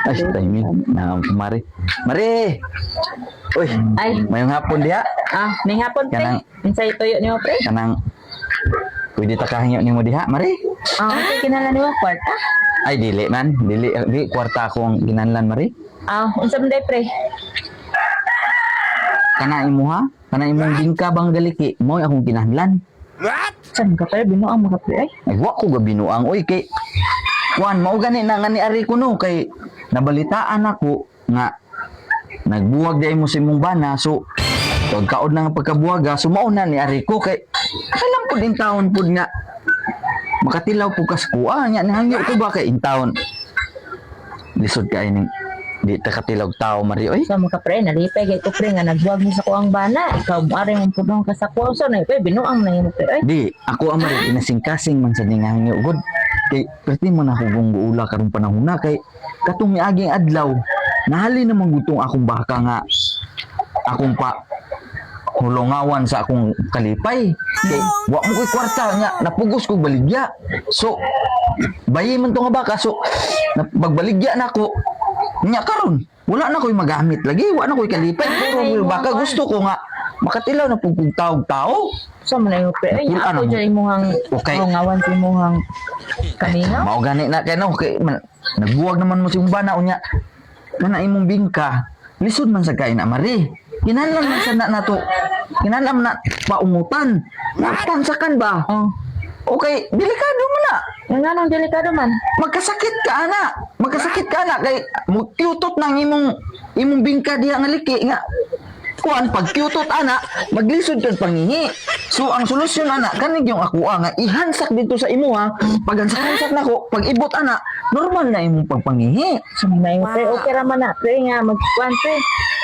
Ay, timing. Mari. Mari! Uy, Ay, mayong hapon diha. ning hapon pre. Kanang- Insay tuyo niyo pre. Kanang, pwede takahingyo ni mo diha, Mari. Okay, kinala niyo kwarta. Ay, dili man. Di, kwarta akong ginanlan, Mari. Unsa man day pre? Kana imo ha? Kana imong bingka bang galiki. Mo akong kinahanglan. Saan ka pre binuang mga pre ay? Ay, wa ko ga binuang. Oy, kay, Juan, mao gani na nga ni Ari ko no. Kay, nabalitaan ako nga, nagbuwag di mo sa imong bana. So, pagkaod na nga pagkabuwaga, sumauna ni Ari ko. Kay, alam po din taon po nga, makatilaw po kaskuha. Nya, nahangyo ko ba kay in taon? Lisod ka ini. Di takatilaw tao, Mario. Oy, So mga pre, nalipay kay ko pre nga nagbuwag mo sa kuang bana. Ikaw ari mong pudong ka sa kuwang so na pre binuang na yun pre ay. di, ako ang Mario, inasing-kasing man sa ningahangyo. God, kay, pwede mo na akong guula karong panahon na. Kay, katong miaging adlaw, nahali namang gutong akong baka nga, akong pa, hulungawan sa akong kalipay. Kay, wa mo ko'y kwarta nga, napugos ko baligya. So, bayi man to nga baka. So, magbaligya na ako. Nya karon, wala na ko'y magamit lagi. Wala na ko'y kalipay. Puro baka gusto ko nga, makatilaw na pugtawag tao. So man na pre ay Nakulaan ako mo. dyan imuhang Okay. ngawan sa imuhang kanina. Mao gani na kay no, kay nagbuwag naman mo si umbana unya. Kana imong bingka, lisod man sa kain na Mari. Kinahanglan man sa nato. Kinahanglan na paungutan. Napansakan ba? Oh. Okay, delikado mo na. Yung anong delikado man. Magkasakit ka ana. Magkasakit ka ana kay mukyutot nang imong bingka diha nga liki nga. Kuan pag kyutot ana, maglisod kag pangingi. So ang solusyon ana kanig yung ako nga ihansak dito sa imo ha. Pag hansak nako, pag ibot ana, normal na imong pagpangingi. So man na pre okay ra man na pre nga magkuan pre.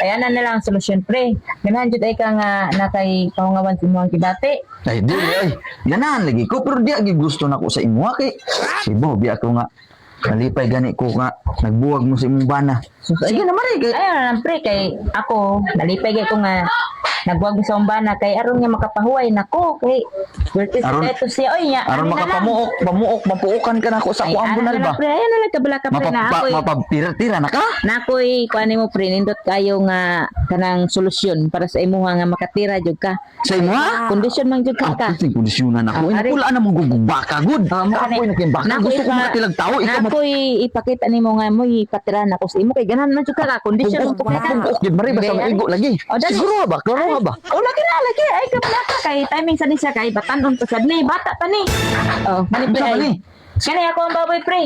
Ayan na lang ang solusyon pre. Ganahan jud ay ka nga nakay kaungawan sa imuhang kidati. Ay di ay. Ganahan lagi ko pero di agi gusto nako sa imo ha, kay. Sibo bi ako nga kalipay gani ko nga nagbuwag mo sa imong bana. Sige na Mari kay. Ayun na lang pre kay ako nalipay kay ko nga nagbuwag sa umbana kay aron nga makapahuway nako kay vertis Aron- eto siya oy nya. Aron makapamuok, mapuukan ka nako sa kuang bunal ba? Pre ayun na lang kabala ka pre na ako'y Mapaptira-tira na ka? nakoy kuan nimo pre nindot kayo nga kanang solusyon para sa imuha nga makatira jud ka. Sa imo ha? Kondisyon man jud ka. Kasi kondisyonan ako. Ari. Wala na mong gugubaka, good. Ako yung nakimbaka. Gusto ko matilag tao. Ikaw Nakoy ipakita nimo nga mo ipatiran ako sa imo kay ganan man jud ka kondisyon mo mapugok. Yun, Mari, basta maigo lagi. O, dali. Siguro ba? Klaro ba? O lagi ay kabla ka kay timing sa ni siya kay batanon pa sad ni bata pa ni. Oh, mali pre. Unsa man ni? Kani ako ang baboy pre.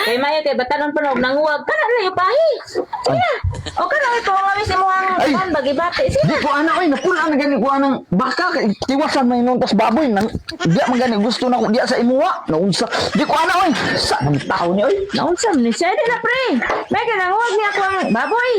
Kay mayo kay batanon pa og nanguwag kana na yung pahi. Sige na. O kana ito ang awis mo ang Ay. kan bagi bati. Sige. Di ko ana, oy, napula na gani ko anang baka. Tiwasan may nung tas baboy. Di man gani gusto na ko. Di sa imuwa. Naunsa. Di ko ana, oy. Sa ng tao ni, oy. Naunsam ni siya di na pre. May kanang huwag niya ako ang baboy.